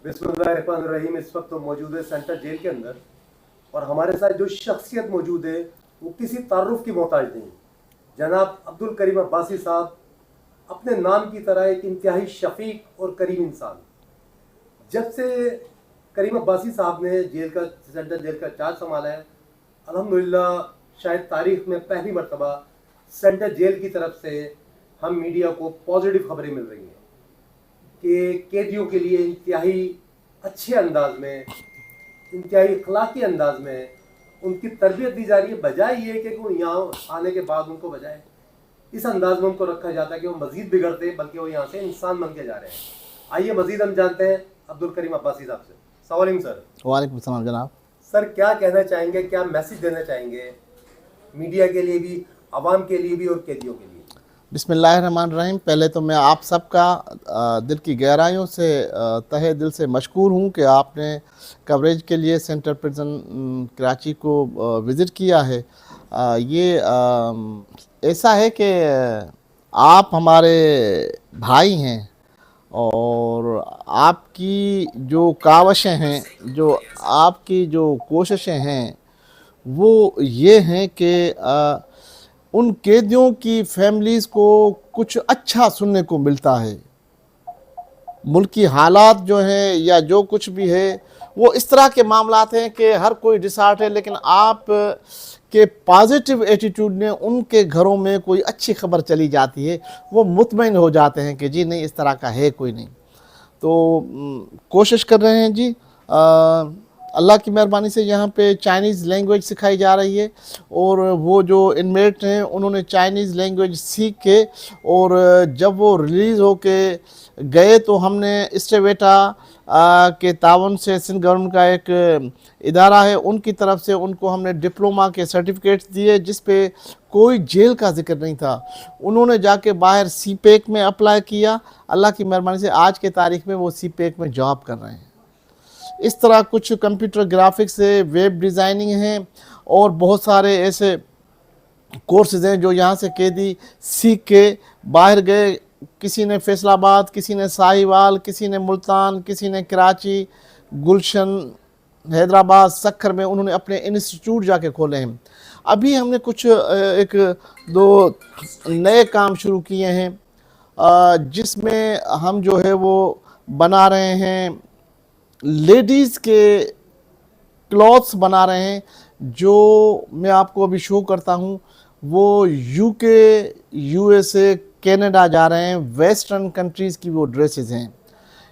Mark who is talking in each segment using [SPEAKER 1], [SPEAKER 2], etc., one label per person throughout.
[SPEAKER 1] बिस्मिल्लाहिर्रहमानिर्रहीम। इस वक्त तो मौजूद है सेंट्रल जेल के अंदर, और हमारे साथ जो शख्सियत मौजूद है वो किसी तारुफ की मोहताज नहीं। जनाब अब्दुल करीम अब्बासी साहब, अपने नाम की तरह एक इंतहाई शफीक और करीम इंसान। जब से करीम अब्बासी साहब ने सेंट्रल जेल का चार्ज संभाला है, अल्हम्दुलिल्लाह शायद तारीख में पहली मरतबा सेंट्रल जेल की तरफ से हम मीडिया को पॉजिटिव खबरें मिल रही हैं कि कैदियों के लिए इंतहाई अच्छे अंदाज में, इंतहाई अखलाकी अंदाज में उनकी तरबियत दी जा रही है। बजाय ये कि वो यहाँ आने के बाद उनको बजाय इस अंदाज में उनको रखा जाता है कि वो मज़ीद बिगड़ते, बल्कि वो यहाँ से इंसान बन के जा रहे हैं। आइए मज़ीद हम जानते हैं अब्दुल करीम अब्बासी साहब से। अस्सलाम वालेकुम सर।
[SPEAKER 2] वालेकुम सलाम जनाब।
[SPEAKER 1] सर, क्या कहना चाहेंगे, क्या मैसेज देना चाहेंगे मीडिया के लिए भी, आवाम के लिए भी और कैदियों के लिए?
[SPEAKER 2] बिस्मिल्लाहिर्रहमानिर्रहीम। पहले तो मैं आप सबका दिल की गहराइयों से तहे दिल से मशकूर हूँ कि आपने कवरेज के लिए सेंट्रल प्रिजन कराची को विज़िट किया है। ये ऐसा है कि आप हमारे भाई हैं और आपकी जो कावशें हैं, जो आपकी जो कोशिशें हैं, वो ये हैं कि उन कैदियों की फैमिलीज़ को कुछ अच्छा सुनने को मिलता है। मुल्की हालात जो हैं या जो कुछ भी है वो इस तरह के मामलात हैं कि हर कोई डिसहार्ट है, लेकिन आप के पॉजिटिव एटीट्यूड ने उनके घरों में कोई अच्छी खबर चली जाती है, वो मुतमईन हो जाते हैं कि जी नहीं, इस तरह का है कोई नहीं। तो कोशिश कर रहे हैं जी। अल्लाह की मेहरबानी से यहाँ पे चाइनीज़ लैंग्वेज सिखाई जा रही है, और वो जो इनमेट हैं उन्होंने चाइनीज़ लैंग्वेज सीख के, और जब वो रिलीज़ हो के गए तो हमने स्टेवेटा के तावन से सिंध गवर्नमेंट का एक इदारा है, उनकी तरफ से उनको हमने डिप्लोमा के सर्टिफिकेट्स दिए जिस पे कोई जेल का जिक्र नहीं था। उन्होंने जाके बाहर सीपेक में अप्लाई किया। अल्लाह की मेहरबानी से आज के तारीख़ में वो सीपेक में जॉब कर रहे हैं। इस तरह कुछ कंप्यूटर ग्राफिक्स है, वेब डिज़ाइनिंग है, और बहुत सारे ऐसे कोर्सेज हैं जो यहाँ से कैदी सीख के बाहर गए। किसी ने फैसलाबाद, किसी ने साहिवाल, किसी ने मुल्तान, किसी ने कराची, गुलशन, हैदराबाद, सक्खर में उन्होंने अपने इंस्टीट्यूट जाके खोले हैं। अभी हमने कुछ एक दो नए काम शुरू किए हैं जिसमें हम जो है वो बना रहे हैं, लेडीज़ के क्लॉथ्स बना रहे हैं, जो मैं आपको अभी शो करता हूँ। वो यूके, यूएसए, कनाडा जा रहे हैं। वेस्टर्न कंट्रीज़ की वो ड्रेसेस हैं।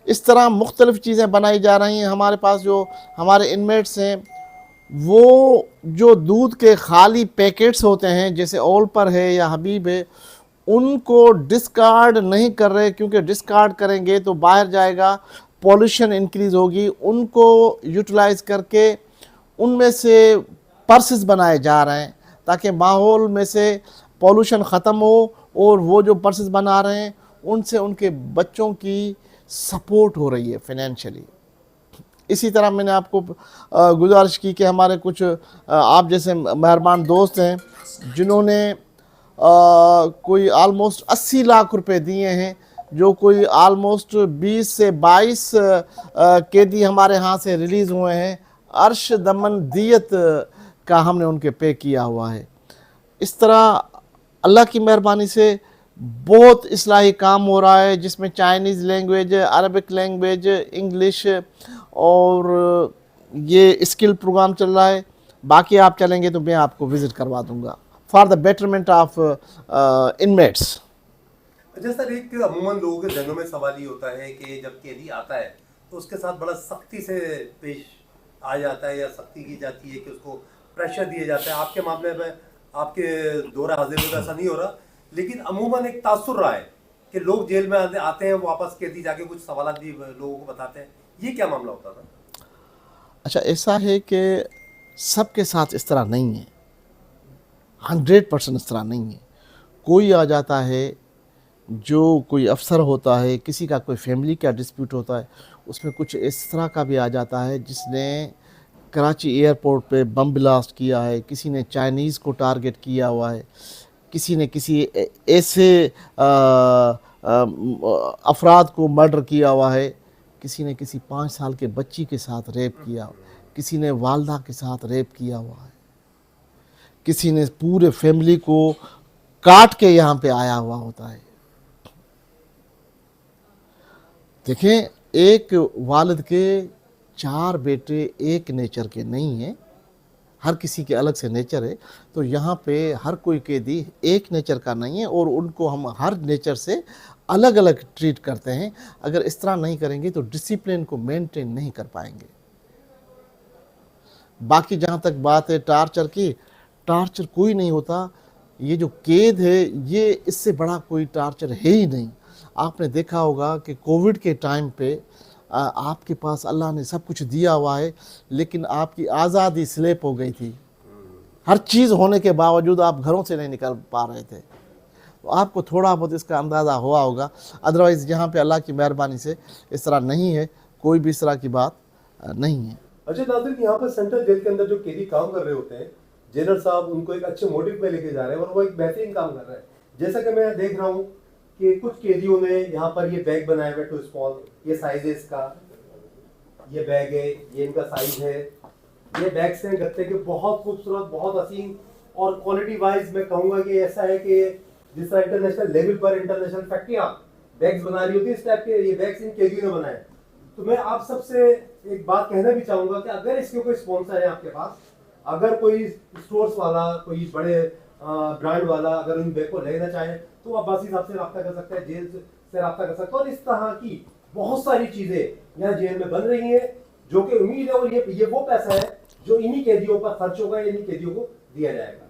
[SPEAKER 2] इस तरह मुख्तलिफ़ चीज़ें बनाई जा रही हैं। हमारे पास जो हमारे इनमेट्स हैं वो जो दूध के खाली पैकेट्स होते हैं, जैसे ऑल पर है या हबीब है, उनको डिस्कार्ड नहीं कर रहे, क्योंकि डिस्कार्ड करेंगे तो बाहर जाएगा, पॉल्यूशन इंक्रीज़ होगी। उनको यूटिलाइज़ करके उनमें से पर्सेस बनाए जा रहे हैं ताकि माहौल में से पॉल्यूशन ख़त्म हो, और वो जो पर्सेस बना रहे हैं उनसे उनके बच्चों की सपोर्ट हो रही है फाइनेंशियली। इसी तरह मैंने आपको गुजारिश की कि हमारे कुछ आप जैसे मेहरबान दोस्त हैं जिन्होंने कोई आलमोस्ट 80 लाख रुपए दिए हैं, जो कोई आलमोस्ट 20 से 22 कैदी हमारे यहाँ से रिलीज़ हुए हैं। अर्श दमन दियत का हमने उनके पे किया हुआ है। इस तरह अल्लाह की मेहरबानी से बहुत इस्लाही काम हो रहा है, जिसमें Chinese language, Arabic language, English और ये स्किल प्रोग्राम चल रहा है। बाकी आप चलेंगे तो मैं आपको विज़िट करवा दूँगा for the betterment of inmates.
[SPEAKER 1] अच्छा सर, एक अमूमन लोगों के जहनों में सवाल ये होता है कि जब कैदी आता है तो उसके साथ बड़ा सख्ती से पेश आ जाता है, या सख्ती की जाती है कि उसको प्रेशर दिया जाता है। आपके मामले में, आपके दौरा हाजिर में ऐसा नहीं हो रहा, लेकिन अमूमन एक तासुर रहा है कि लोग जेल में आते हैं, वापस कैदी जाके कुछ सवाल भी लोगों को बताते हैं। ये क्या मामला होता था?
[SPEAKER 2] अच्छा, ऐसा है कि सबके साथ इस तरह नहीं है, 100% इस तरह नहीं है। कोई आ जाता है, जो कोई अफसर होता है, किसी का कोई फैमिली का डिस्प्यूट होता है, उसमें कुछ इस तरह का भी आ जाता है जिसने कराची एयरपोर्ट पे बम ब्लास्ट किया है, किसी ने चाइनीज़ को टारगेट किया हुआ है, किसी ने किसी ऐसे अफराद को मर्डर किया हुआ है, किसी ने किसी 5 साल के बच्ची के साथ रेप किया, किसी ने वालदा के साथ रेप किया हुआ है, किसी ने पूरे फैमिली को काट के यहाँ पे आया हुआ होता है। देखें, एक वालिद के 4 बेटे एक नेचर के नहीं हैं, हर किसी के अलग से नेचर है। तो यहाँ पे हर कोई कैदी एक नेचर का नहीं है और उनको हम हर नेचर से अलग अलग ट्रीट करते हैं। अगर इस तरह नहीं करेंगे तो डिसिप्लिन को मेंटेन नहीं कर पाएंगे। बाकी जहाँ तक बात है टार्चर की, टार्चर कोई नहीं होता। ये जो कैद है ये इससे बड़ा कोई टार्चर है ही नहीं। आपने देखा होगा कि कोविड के टाइम पे आपके पास अल्लाह ने सब कुछ दिया हुआ है, लेकिन आपकी आज़ादी स्लेप हो गई थी। हर चीज़ होने के बावजूद आप घरों से नहीं निकल पा रहे थे। तो आपको थोड़ा बहुत इसका अंदाज़ा हुआ होगा। अदरवाइज़ यहाँ पे अल्लाह की मेहरबानी से इस तरह नहीं है, कोई भी इस तरह की बात नहीं है।
[SPEAKER 1] अच्छा नाज़रीन, यहाँ पर सेंट्रल जेल के अंदर जो कैदी काम कर रहे होते हैं, जेलर साहब उनको एक अच्छे मोटिव पे लेके जा रहे हैं और वो एक बेहतरीन काम कर रहे हैं। जैसा कि मैं देख रहा हूँ कि कुछ कैदियों ने यहाँ पर ये बैग बनाए हुए टू स्मॉल, ये साइज है इसका, ये बैग है, ये इनका साइज है। ये बैग्स हैं गत्ते के, बहुत खूबसूरत, बहुत हसीन, और क्वालिटी वाइज मैं कहूँगा कि ऐसा है कि जिस तरह इंटरनेशनल लेवल पर इंटरनेशनल फैक्ट्रियाँ बैग्स बना रही होती है, इस टाइप के ये बैग्स इन कैदियों ने बनाए। तो मैं आप सबसे एक बात कहना भी चाहूँगा कि अगर इसके कोई स्पॉन्सर है आपके पास, अगर कोई स्टोर्स वाला, कोई बड़े ब्रांड वाला अगर उन बैग को लेना चाहे तो आप अब्बासी साहब से रब्ता कर सकते हैं, जेल से रब्ता कर सकते हैं। और इस तरह की बहुत सारी चीजें यहाँ जेल में बन रही हैं, जो कि उम्मीद है और ये वो पैसा है जो इन्हीं कैदियों पर खर्च होगा, इन्हीं कैदियों को दिया जाएगा।